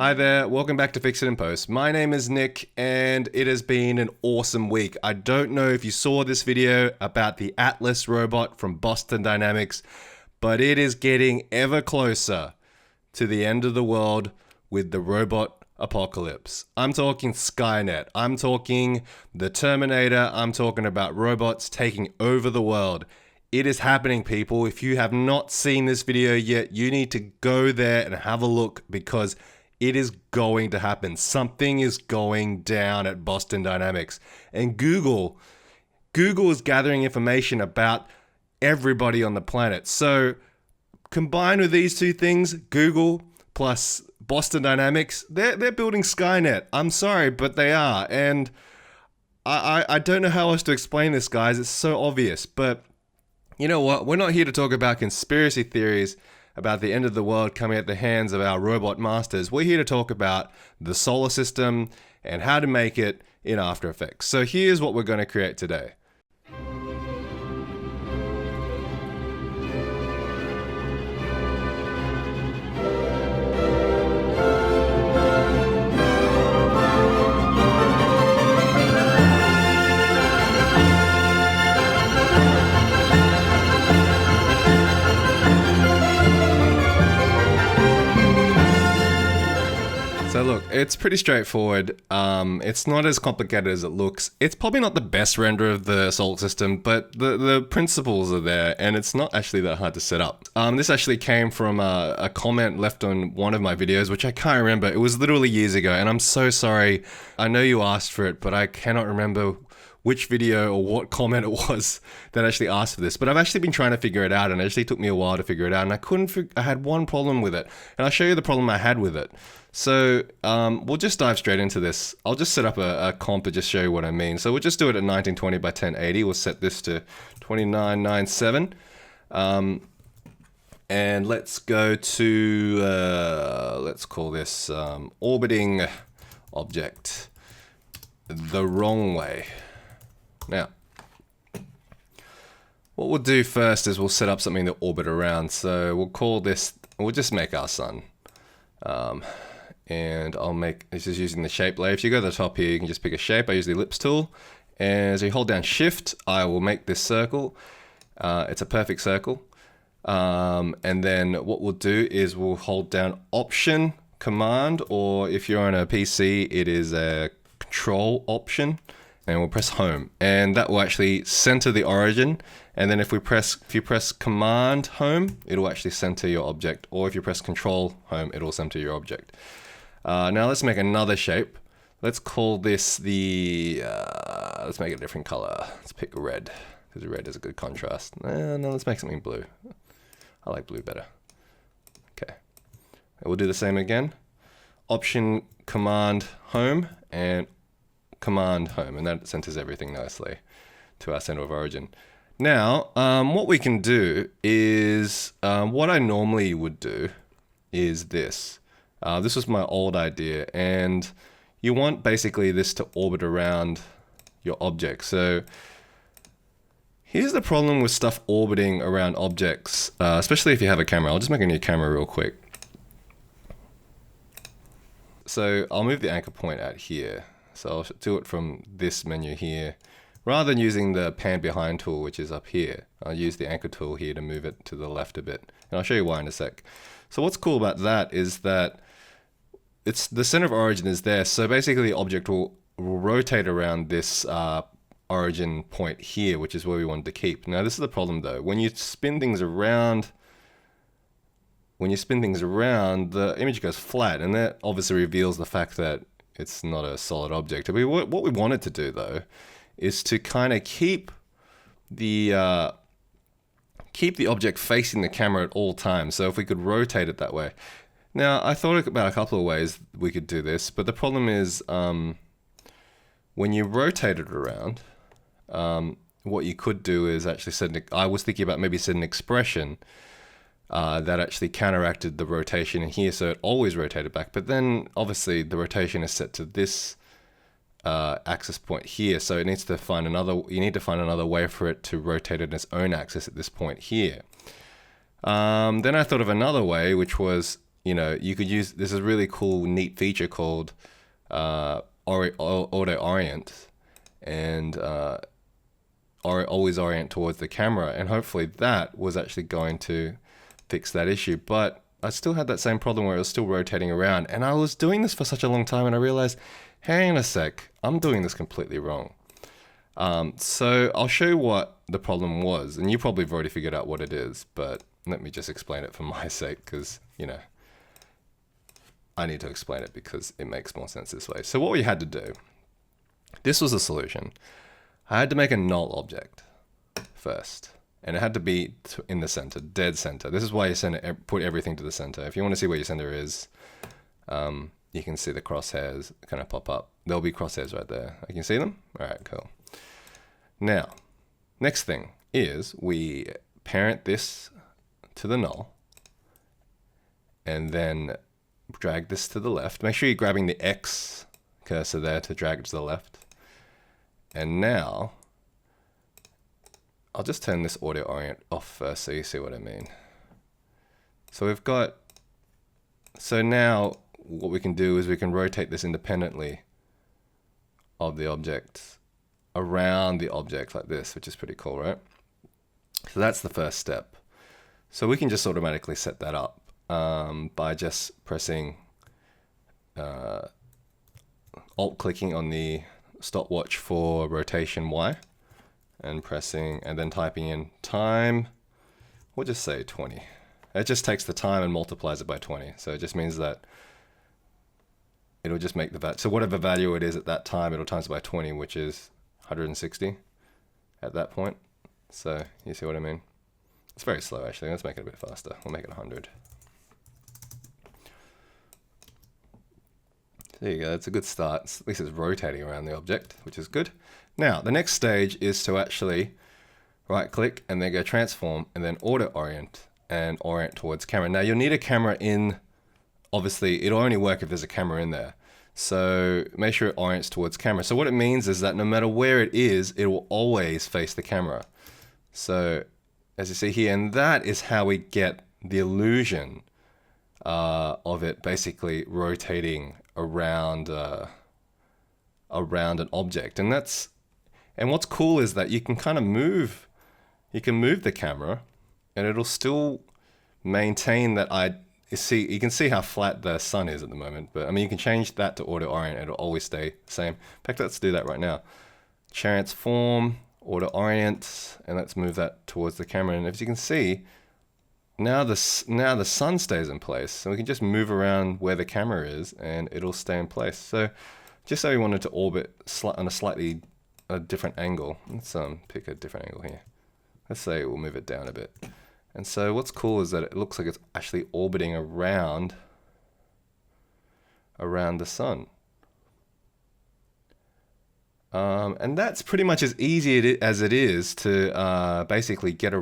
Hi there, welcome back to Fix It in Post. My name is Nick and it has been an awesome week. I don't know if you saw this video about the Atlas robot from Boston Dynamics, but it is getting ever closer to the end of the world with the robot apocalypse. I'm talking Skynet, I'm talking the Terminator, I'm talking about robots taking over the world. It is happening, people. If you have not seen this video yet, you need to go there and have a look because it is going to happen. Something is going down at Boston Dynamics. And Google is gathering information about everybody on the planet. So combined with these two things, Google plus Boston Dynamics, they're building Skynet. I'm sorry, but they are. And I don't know how else to explain this, guys. It's so obvious. But you know what? We're not here to talk about conspiracy theories about the end of the world coming at the hands of our robot masters. We're here to talk about the solar system and how to make it in After Effects. So here's what we're going to create today. So look, it's pretty straightforward. It's not as complicated as it looks. It's probably not the best render of the solar system, but the principles are there, and it's not actually that hard to set up. This actually came from a comment left on one of my videos, which I can't remember. It was literally years ago, and I'm so sorry. I know you asked for it, but I cannot remember which video or what comment it was that actually asked for this. But I've actually been trying to figure it out, and it actually took me a while to figure it out, and I had one problem with it, and I'll show you the problem I had with it. So we'll just dive straight into this. I'll just set up a comp to just show you what I mean. So we'll just do it at 1920 by 1080. We'll set this to 2997. And let's go to, let's call this orbiting object the wrong way. Now, what we'll do first is we'll set up something to orbit around. So we'll call this, we'll just make our sun. And this is using the shape layer. If you go to the top here, you can just pick a shape. I use the ellipse tool. And as you hold down shift, I will make this circle. It's a perfect circle. And then what we'll do is we'll hold down option command, or if you're on a PC, it is a control option, and we'll press home. And that will actually center the origin. And then if you press command home, it'll actually center your object. Or if you press control home, it'll center your object. Now let's make another shape. Let's call this let's make it a different color. Let's pick red, because red is a good contrast. No, let's make something blue. I like blue better. Okay. And we'll do the same again. Option, command, home, and command, home. And that centers everything nicely to our center of origin. Now, what we can do is, what I normally would do is this. This was my old idea, and you want basically this to orbit around your object. So here's the problem with stuff orbiting around objects, especially if you have a camera. I'll just make a new camera real quick. So I'll move the anchor point out here. So I'll do it from this menu here. Rather than using the pan behind tool, which is up here, I'll use the anchor tool here to move it to the left a bit. And I'll show you why in a sec. So what's cool about that is that it's the center of origin is there. So basically the object will rotate around this origin point here, which is where we wanted to keep. Now this is the problem though. When you spin things around, the image goes flat, and that obviously reveals the fact that it's not a solid object. What we wanted to do though is to kind of keep the object facing the camera at all times. So if we could rotate it that way. Now, I thought about a couple of ways we could do this, but the problem is when you rotate it around, what you could do is actually I was thinking about maybe set an expression that actually counteracted the rotation in here, so it always rotated back. But then obviously the rotation is set to this axis point here, so it needs to find you need to find another way for it to rotate in its own axis at this point here. Then I thought of another way, which was you know, you could use, there's a really cool, neat feature called auto orient, and always orient towards the camera, and hopefully that was actually going to fix that issue. But I still had that same problem where it was still rotating around, and I was doing this for such a long time, and I realized, hang on a sec, I'm doing this completely wrong. So I'll show you what the problem was, and you probably have already figured out what it is, but let me just explain it for my sake, because, you know, I need to explain it because it makes more sense this way. So what we had to do, this was the solution. I had to make a null object first, and it had to be in the center, dead center. This is why you put everything to the center. If you want to see where your center is, you can see the crosshairs kind of pop up. There'll be crosshairs right there. I can see them? All right, cool. Now, next thing is we parent this to the null, and then drag this to the left. Make sure you're grabbing the X cursor there to drag it to the left. And now, I'll just turn this auto orient off first so you see what I mean. So we've got, so now what we can do is we can rotate this independently of the object, around the object like this, which is pretty cool, right? So that's the first step. So we can just automatically set that up by just pressing, alt-clicking on the stopwatch for rotation Y, and pressing, and then typing in time. We'll just say 20. It just takes the time and multiplies it by 20. So it just means that it'll just make the value. So whatever value it is at that time, it'll times it by 20, which is 160 at that point. So you see what I mean? It's very slow actually. Let's make it a bit faster. We'll make it 100. There you go, that's a good start. At least it's rotating around the object, which is good. Now, the next stage is to actually right click and then go transform and then auto orient and orient towards camera. Now you'll need a camera in, obviously it'll only work if there's a camera in there. So make sure it orients towards camera. So what it means is that no matter where it is, it will always face the camera. So as you see here, and that is how we get the illusion of it basically rotating around around an object. And what's cool is that you can kind of move the camera and it'll still maintain that you can see how flat the sun is at the moment, but I mean you can change that to auto orient, it'll always stay the same. In fact, let's do that right now. Transform, auto orient, and let's move that towards the camera. And as you can see, now the sun stays in place, so we can just move around where the camera is and it'll stay in place. So just so we wanted to orbit on a slightly different angle, let's pick a different angle here. Let's say we'll move it down a bit. And so what's cool is that it looks like it's actually orbiting around the sun. And that's pretty much as easy as it is to basically get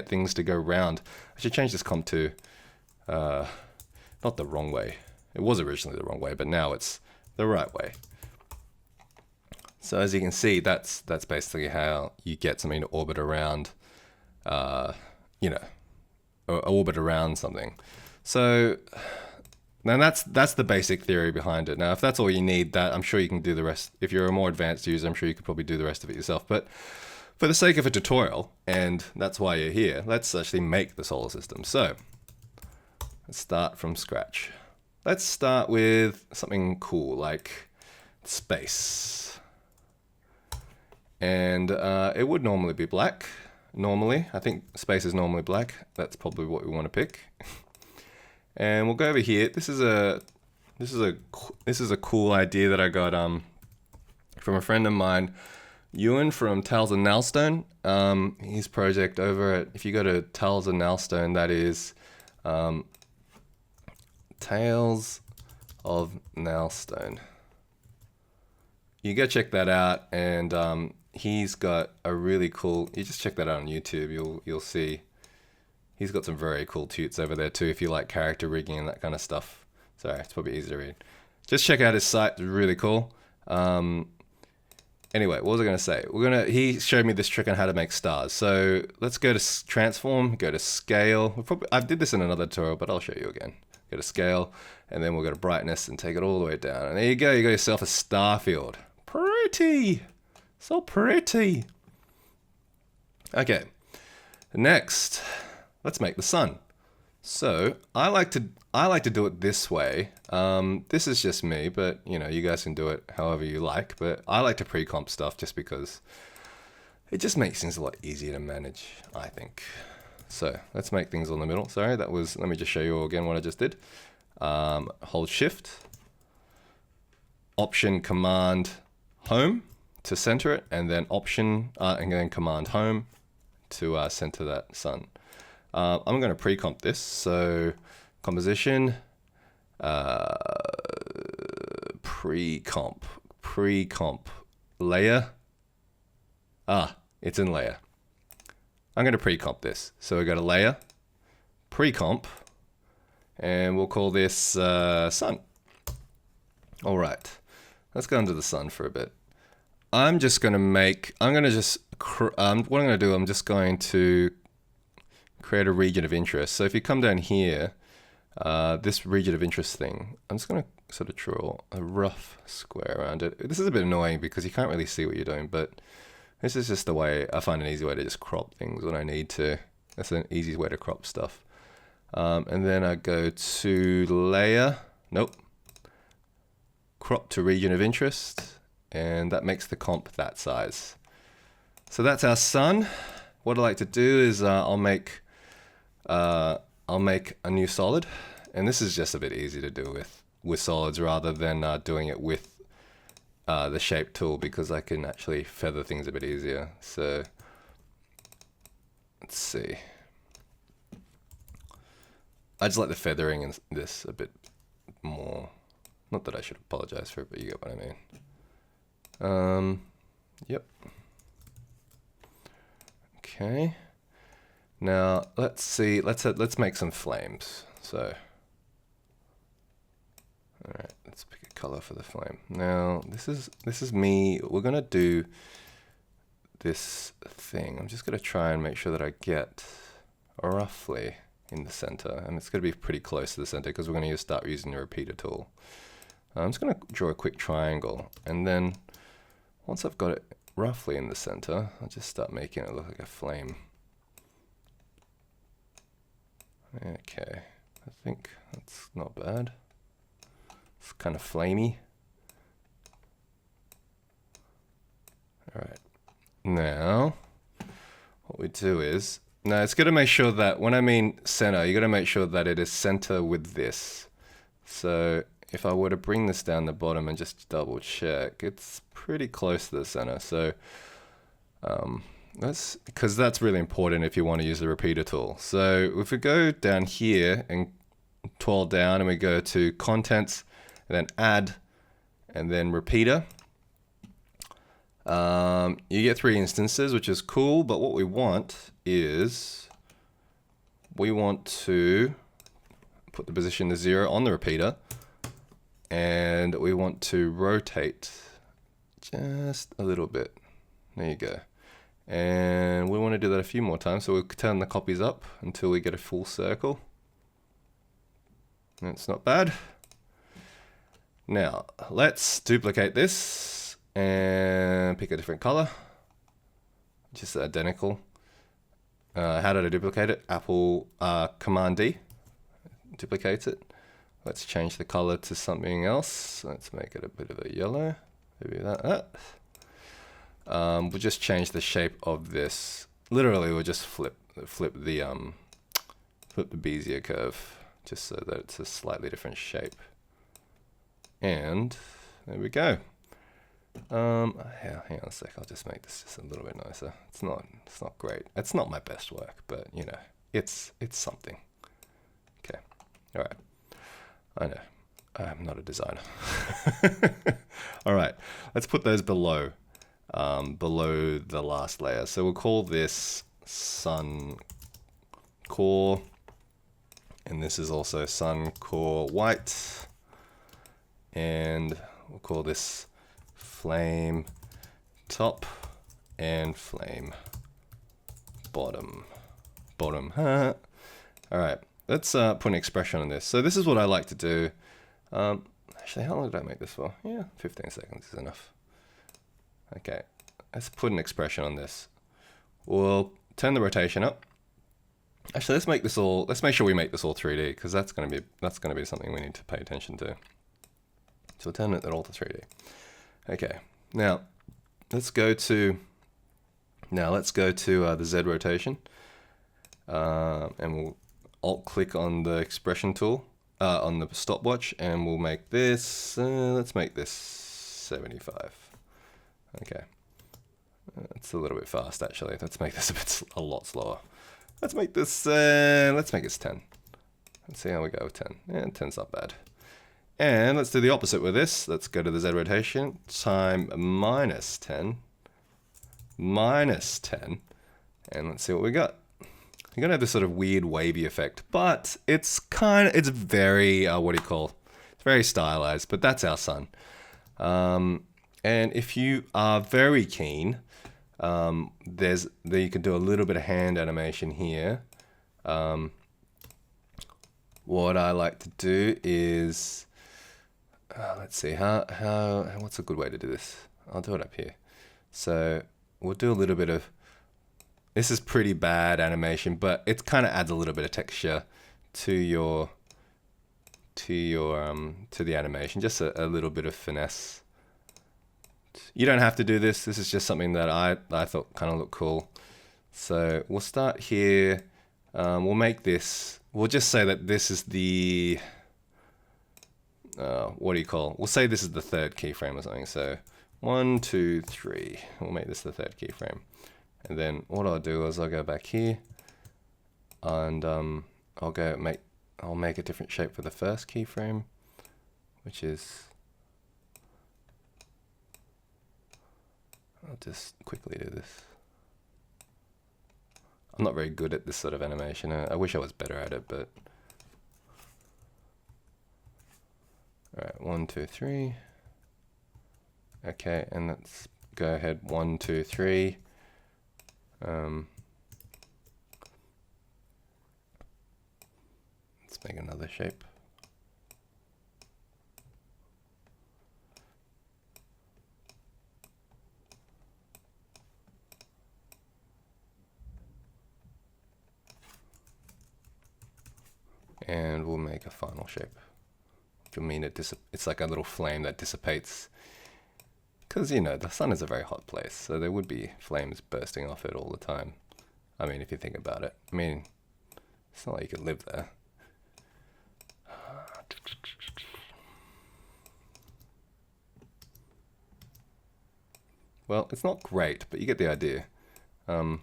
things to go round. I should change this comp to not the wrong way. It was originally the wrong way, but now it's the right way. So as you can see, that's basically how you get something to orbit around, orbit around something. So now that's the basic theory behind it. Now, if that's all you need, I'm sure you can do the rest. If you're a more advanced user, I'm sure you could probably do the rest of it yourself. But for the sake of a tutorial, and that's why you're here, let's actually make the solar system. So let's start from scratch. Let's start with something cool like space. And it would normally be black. Normally, I think space is normally black. That's probably what we want to pick. And we'll go over here. This is a cool idea that I got from a friend of mine, Ewan from Tales of Nailstone. His project over at, if you go to Tales of Nailstone, that is Tales of Nailstone. You go check that out, and he's got a really cool. You just check that out on YouTube. You'll see. He's got some very cool toots over there too, if you like character rigging and that kind of stuff. Sorry, it's probably easy to read. Just check out his site, it's really cool. Anyway, what was I going to say? He showed me this trick on how to make stars. So let's go to transform, go to scale. I did this in another tutorial, but I'll show you again. Go to scale, and then we'll go to brightness and take it all the way down. And there you go. You got yourself a star field. Pretty. So pretty. Okay. Next, let's make the sun. So I like to do it this way. This is just me, but you know, you guys can do it however you like. But I like to pre-comp stuff just because it just makes things a lot easier to manage, I think. So let's make things on the middle. Sorry, let me just show you again what I just did. Hold Shift, Option Command Home to center it, and then and then Command Home to center that sun. I'm going to pre-comp this, so composition, pre-comp, layer. It's in layer. I'm going to pre-comp this. So we go to layer, pre-comp, and we'll call this sun. All right, let's go into the sun for a bit. what I'm going to create a region of interest. So if you come down here, this region of interest thing, I'm just going to sort of draw a rough square around it. This is a bit annoying because you can't really see what you're doing, but this is just the way I find an easy way to just crop things when I need to. That's an easy way to crop stuff. And then I go to layer, crop to region of interest, and that makes the comp that size. So that's our sun. What I like to do is I'll make a new solid, and this is just a bit easy to do with solids rather than doing it with the shape tool, because I can actually feather things a bit easier. So let's see. I just like the feathering in this a bit more. Not that I should apologize for it, but you get what I mean. Yep. Okay. Now let's see. Let's make some flames. So, all right. Let's pick a color for the flame. Now this is me. We're gonna do this thing. I'm just gonna try and make sure that I get roughly in the center, and it's going to be pretty close to the center because we're going to start using the repeater tool. I'm just going to draw a quick triangle, and then once I've got it roughly in the center, I'll just start making it look like a flame. Okay, I think that's not bad. It's kind of flamey. All right, now what we do is, now it's got to make sure that when I mean center, you got to make sure that it is center with this. So if I were to bring this down the bottom and just double check, it's pretty close to the center. So that's really important if you want to use the repeater tool. So if we go down here and twirl down and we go to contents and then add and then repeater, you get 3 instances, which is cool, but what we want is we want to put the position to 0 on the repeater, and we want to rotate just a little bit. There you go. And we want to do that a few more times, so we'll turn the copies up until we get a full circle. That's not bad. Now let's duplicate this and pick a different color, just identical. How did I duplicate it? Apple Command D duplicates it. Let's change the color to something else. Let's make it a bit of a yellow, maybe that. We'll just change the shape of this. Literally, we'll just flip the Bezier curve just so that it's a slightly different shape. And there we go. Hang on a sec. I'll just make this just a little bit nicer. It's not great. It's not my best work, but you know, it's something. Okay. All right. I know. I'm not a designer. All right. Let's put those below the last layer. So we'll call this sun core, and this is also sun core white, and we'll call this flame top and flame bottom. All right, let's put an expression on this. So this is what I like to do. Actually, how long did I make this for? Yeah, 15 seconds is enough. Okay, let's put an expression on this. We'll turn the rotation up. Actually, let's make sure we make this all 3D, because that's gonna be something we need to pay attention to. So we'll turn it all to 3D. Okay, now let's go to the Z rotation, and we'll alt click on the expression tool on the stopwatch, and we'll make this. Let's make this 75. Okay, it's a little bit fast actually. Let's make this a lot slower. Let's make this. Let's make this 10. Let's see how we go with 10. Yeah, 10's not bad. And let's do the opposite with this. Let's go to the Z rotation, time -10, -10, and let's see what we got. You're gonna have this sort of weird wavy effect, but it's very, it's very stylized, but that's our sun. And if you are very keen, you can do a little bit of hand animation here. What I like to do is, let's see, what's a good way to do this? I'll do it up here. So we'll do a little bit of, this is pretty bad animation, but it kind of adds a little bit of texture to the animation, just a little bit of finesse. You don't have to do this. This is just something that I thought kind of looked cool. So we'll start here. We'll make this, we'll just say that this is the, we'll say this is the third keyframe or something. So 1, 2, 3, we'll make this the third keyframe. And then what I'll do is I'll go back here, and I'll make a different shape for the first keyframe, which is, I'll just quickly do this. I'm not very good at this sort of animation. I wish I was better at it, but. All right, 1, 2, 3. Okay, and let's go ahead, 1, 2, 3. Let's make another shape. And we'll make a final shape. Which will mean it's like a little flame that dissipates. Because, you know, the sun is a very hot place, so there would be flames bursting off it all the time. I mean, if you think about it. I mean, it's not like you could live there. Well, it's not great, but you get the idea. I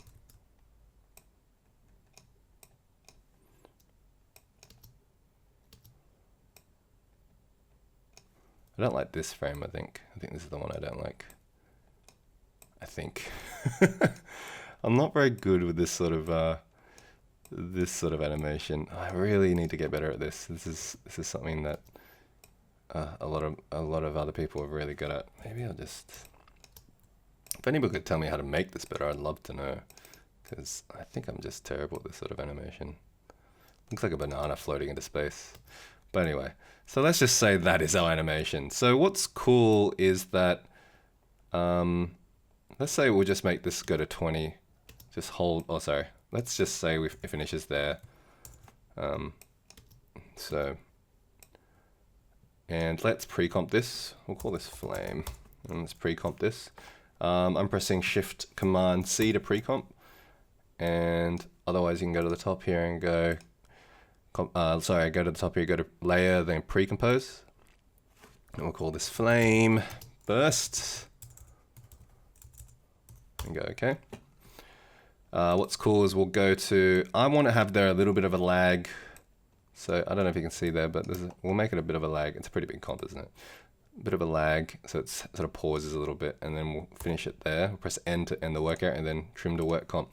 don't like this frame, I think. I think this is the one I don't like. I think. I'm not very good with this sort of animation. I really need to get better at this. This is something that a lot of other people are really good at. Maybe I'll just, if anybody could tell me how to make this better, I'd love to know, because I think I'm just terrible at this sort of animation. Looks like a banana floating into space. But anyway, so let's just say that is our animation. So what's cool is that, let's say we'll just make this go to 20. Just hold, oh sorry, let's just say it finishes there. And let's pre-comp this. We'll call this flame. And let's pre-comp this. I'm pressing Shift Command C to pre-comp. And otherwise you can go to the top here and go, go to the top here, go to layer, then pre-compose. And we'll call this flame burst. And go okay. What's cool is we'll go to, I want to have there a little bit of a lag. So I don't know if you can see there, but we'll make it a bit of a lag. It's a pretty big comp, isn't it? A bit of a lag, so it sort of pauses a little bit, and then we'll finish it there. We'll press N to end the workout, and then trim to work comp.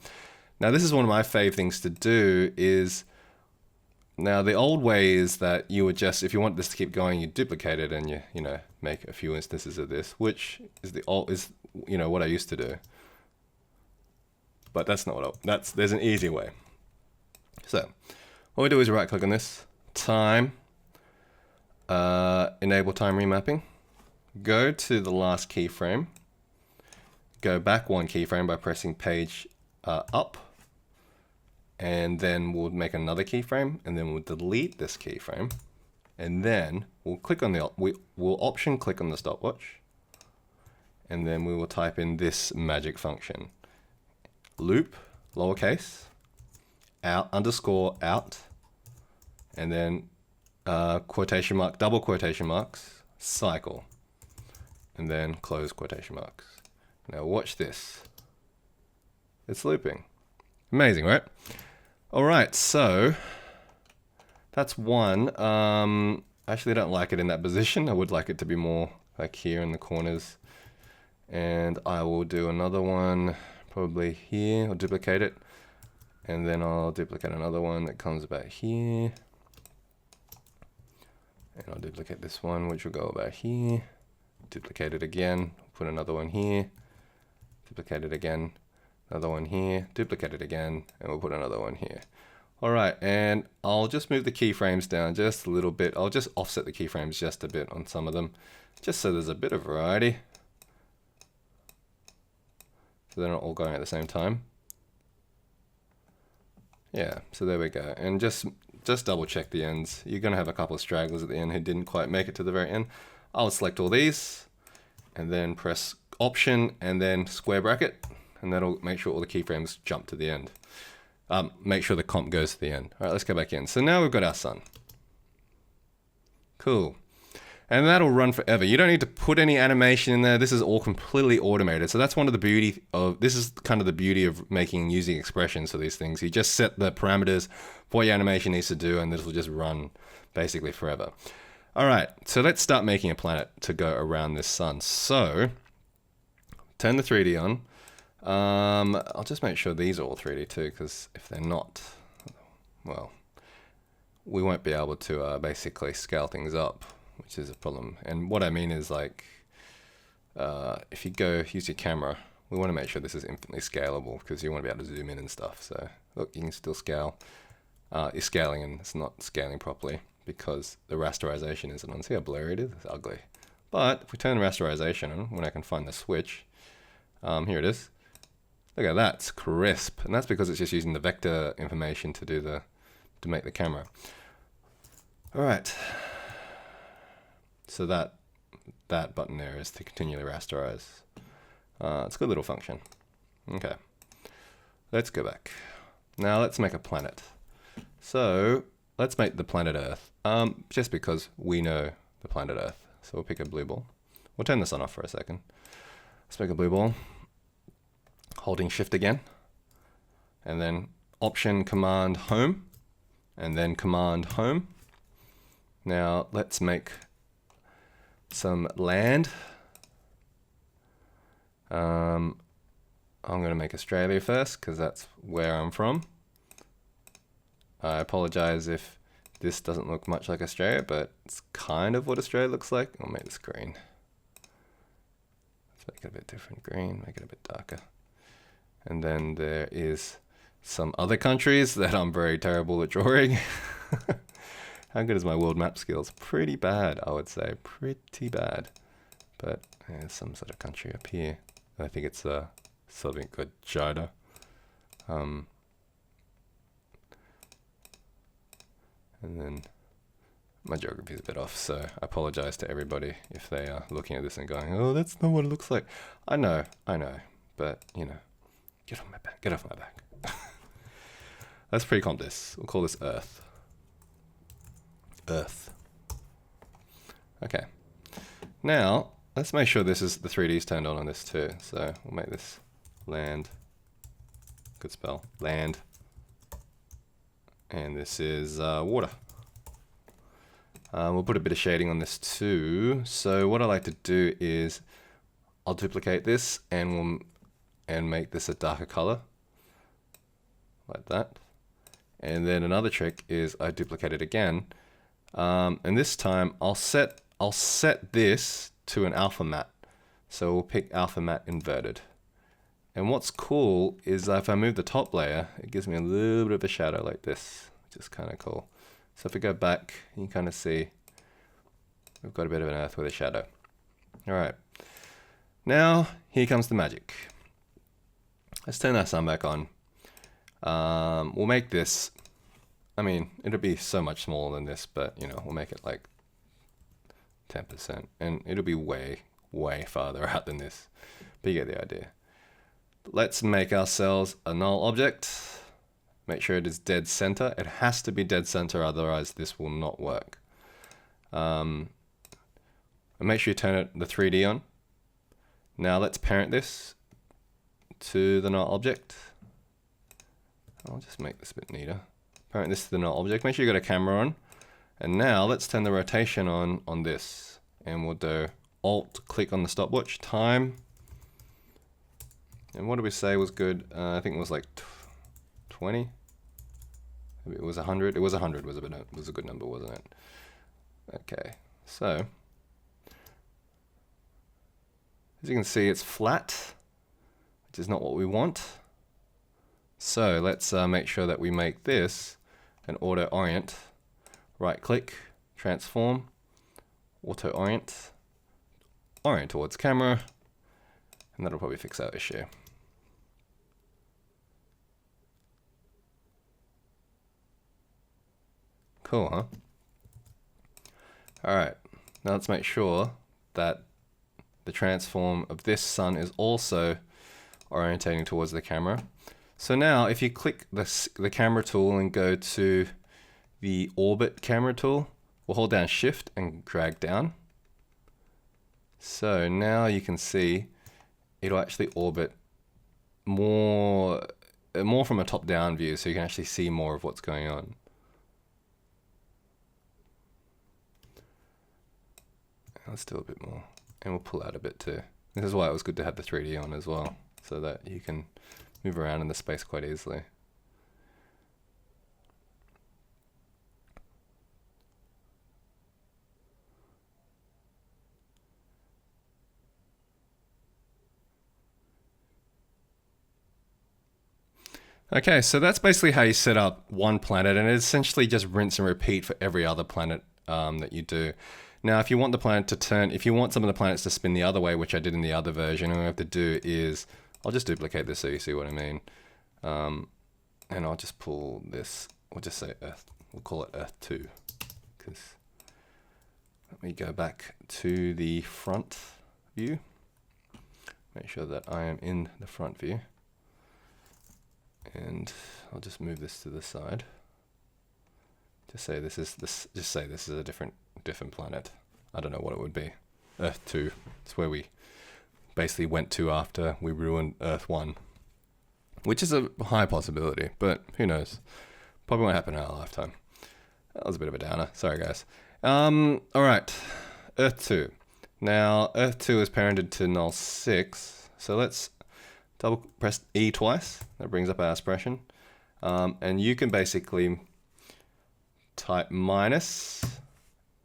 Now this is one of my fave things to do, is Now the old way is that you would just, if you want this to keep going, you duplicate it and you know, make a few instances of this, which is what I used to do. But that's not what there's an easy way. So what we do is right click on this, time, enable time remapping, go to the last keyframe, go back one keyframe by pressing page up, and then we'll make another keyframe, and then we'll delete this keyframe, and then we'll click on we'll option click on the stopwatch, and then we will type in this magic function, loop, lowercase, out, underscore out, and then quotation mark, double quotation marks, cycle, and then close quotation marks. Now watch this. It's looping. Amazing, right? All right, so that's one. Actually, I don't like it in that position. I would like it to be more like here in the corners. And I will do another one probably here. I'll duplicate it. And then I'll duplicate another one that comes about here. And I'll duplicate this one, which will go about here. Duplicate it again. Put another one here. Duplicate it again. Another one here, duplicate it again, and we'll put another one here. All right, and I'll just move the keyframes down just a little bit. I'll just offset the keyframes just a bit on some of them, just so there's a bit of variety. So they're not all going at the same time. Yeah, so there we go. And just double check the ends. You're gonna have a couple of stragglers at the end who didn't quite make it to the very end. I'll select all these, and then press Option, and then square bracket. And that'll make sure all the keyframes jump to the end. Make sure the comp goes to the end. All right, let's go back in. So now we've got our sun. Cool. And that'll run forever. You don't need to put any animation in there. This is all completely automated. So that's one of the beauty of, this is kind of the beauty of using expressions for these things. You just set the parameters for what your animation needs to do, and this will just run basically forever. All right, so let's start making a planet to go around this sun. So turn the 3D on. I'll just make sure these are all 3D too, because if they're not, well, we won't be able to basically scale things up, which is a problem. And what I mean is, like, if you go use your camera, we want to make sure this is infinitely scalable, because you want to be able to zoom in and stuff. So look, you can still scale. You're scaling and it's not scaling properly because the rasterization isn't on. See how blurry it is? It's ugly. But if we turn rasterization on, when I can find the switch, here it is. Look at that, it's crisp, and that's because it's just using the vector information to make the camera. All right. So that button there is to continually rasterize. It's a good little function. Okay. Let's go back. Now let's make a planet. So let's make the planet Earth. Just because we know the planet Earth. So we'll pick a blue ball. We'll turn the sun off for a second. Let's make a blue ball. Holding shift again, and then option command home, and then command home. Now let's make some land. I'm going to make Australia first because that's where I'm from. I apologize if this doesn't look much like Australia, but it's kind of what Australia looks like. I'll make this green. Let's make it a bit different. Green, make it a bit darker. And then there is some other countries that I'm very terrible at drawing. How good is my world map skills? Pretty bad, I would say. Pretty bad. But there's some sort of country up here. I think it's something called China. And then my geography is a bit off, so I apologize to everybody if they are looking at this and going, oh, that's not what it looks like. I know, but you know. Get off my back, get off my back. Let's pre-comp this. We'll call this Earth. Earth. Okay. Now, let's make sure this is the 3D's turned on this too. So we'll make this land. Good spell. Land. And this is water. We'll put a bit of shading on this too. So what I like to do is I'll duplicate this and make this a darker color, like that. And then another trick is I duplicate it again. And this time I'll set this to an alpha matte. So we'll pick alpha matte inverted. And what's cool is if I move the top layer, it gives me a little bit of a shadow like this, which is kind of cool. So if we go back, you can kind of see we've got a bit of an earth with a shadow. All right. Now, here comes the magic. Let's turn that sun back on. We'll make this, I mean, it'll be so much smaller than this, but you know, we'll make it like 10%, and it'll be way, way farther out than this, but you get the idea. Let's make ourselves a null object. Make sure it is dead center. It has to be dead center, otherwise this will not work. And make sure you turn the 3D on. Now let's parent this to the null object. I'll just make this a bit neater. Parent this to the null object. Make sure you got a camera on. And now let's turn the rotation on this. And we'll do Alt, click on the stopwatch, time. And what did we say was good? I think it was like 20. Maybe it was 100. It was 100. Was a good number, wasn't it? Okay. So as you can see, it's flat, which is not what we want. So let's make sure that we make this an auto orient. Right click, transform, auto orient, orient towards camera, and that'll probably fix our issue. Cool, huh? All right, now let's make sure that the transform of this sun is also orientating towards the camera. So now if you click the camera tool and go to the orbit camera tool, we'll hold down shift and drag down. So now you can see it'll actually orbit more from a top down view, so you can actually see more of what's going on. Let's do a bit more, and we'll pull out a bit too. This is why it was good to have the 3D on as well, so that you can move around in the space quite easily. Okay, so that's basically how you set up one planet, and it essentially just rinse and repeat for every other planet that you do. Now, if you want the planet to turn, if you want some of the planets to spin the other way, which I did in the other version, all we have to do is, I'll just duplicate this so you see what I mean. And I'll just pull this, we'll just say Earth, we'll call it Earth 2. Because let me go back to the front view. Make sure that I am in the front view. And I'll just move this to the side. Just say this is a different planet. I don't know what it would be. Earth 2. It's where we basically went to after we ruined Earth 1. Which is a high possibility, but who knows. Probably won't happen in our lifetime. That was a bit of a downer. Sorry, guys. Alright. Earth 2. Now, Earth 2 is parented to null 6. So let's double press E twice. That brings up our expression. And you can basically type minus,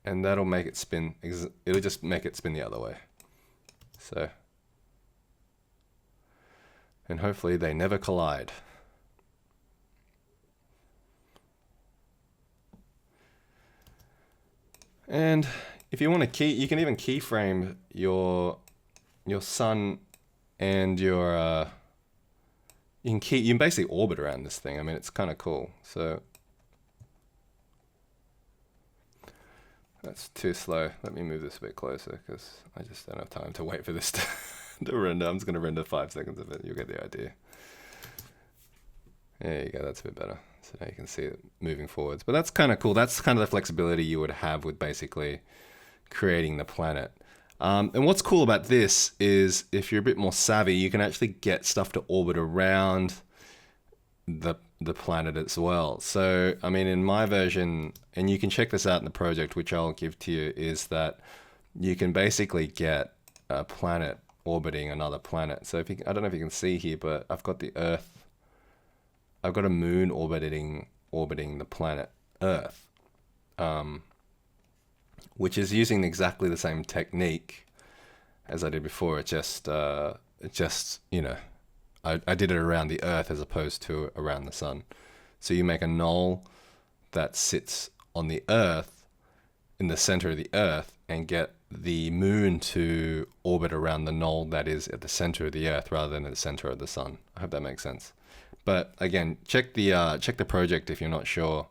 and that'll make it spin. It'll just make it spin the other way. So, and hopefully they never collide. And if you want to you can even keyframe your sun and your you can basically orbit around this thing. I mean, it's kind of cool. So that's too slow. Let me move this a bit closer because I just don't have time to wait for this to render. I'm just going to render 5 seconds of it. You'll get the idea. There you go. That's a bit better. So now you can see it moving forwards. But that's kind of cool. That's kind of the flexibility you would have with basically creating the planet. And what's cool about this is if you're a bit more savvy, you can actually get stuff to orbit around the planet as well. So, I mean, in my version, and you can check this out in the project, which I'll give to you, is that you can basically get a planet orbiting another planet. So if you, I don't know if you can see here, but I've got the Earth, I've got a moon orbiting orbiting the planet Earth, which is using exactly the same technique as I did before. It just you know, I did it around the Earth as opposed to around the sun. So you make a knoll that sits on the Earth, in the center of the Earth, and get the moon to orbit around the knoll that is at the center of the Earth rather than at the center of the sun. I hope that makes sense. But again, check the project if you're not sure.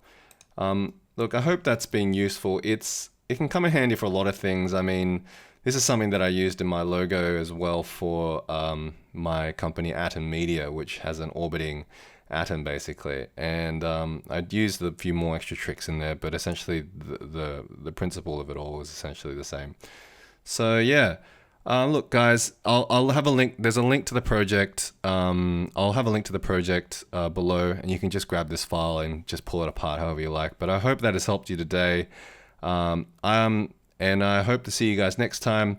Look, I hope that's been useful. It can come in handy for a lot of things. I mean, this is something that I used in my logo as well for my company Atom Media, which has an orbiting atom basically, and I'd used a few more extra tricks in there, but essentially the principle of it all is essentially the same. So yeah, look guys, I'll have a link. There's a link to the project. I'll have a link to the project below, and you can just grab this file and just pull it apart however you like. But I hope that has helped you today. And I hope to see you guys next time.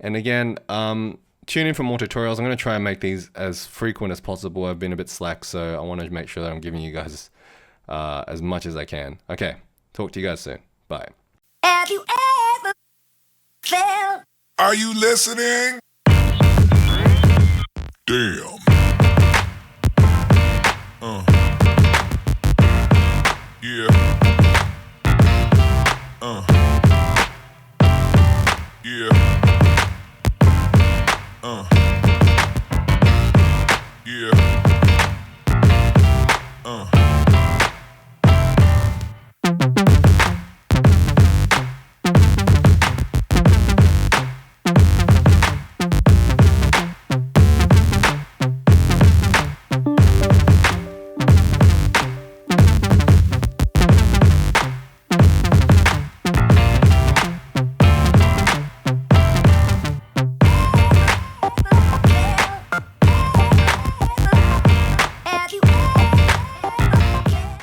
And again, tune in for more tutorials. I'm going to try and make these as frequent as possible. I've been a bit slack, so I want to make sure that I'm giving you guys as much as I can. Okay, talk to you guys soon. Bye. Have you ever felt? Are you listening? Damn. Yeah. Yeah. Yeah.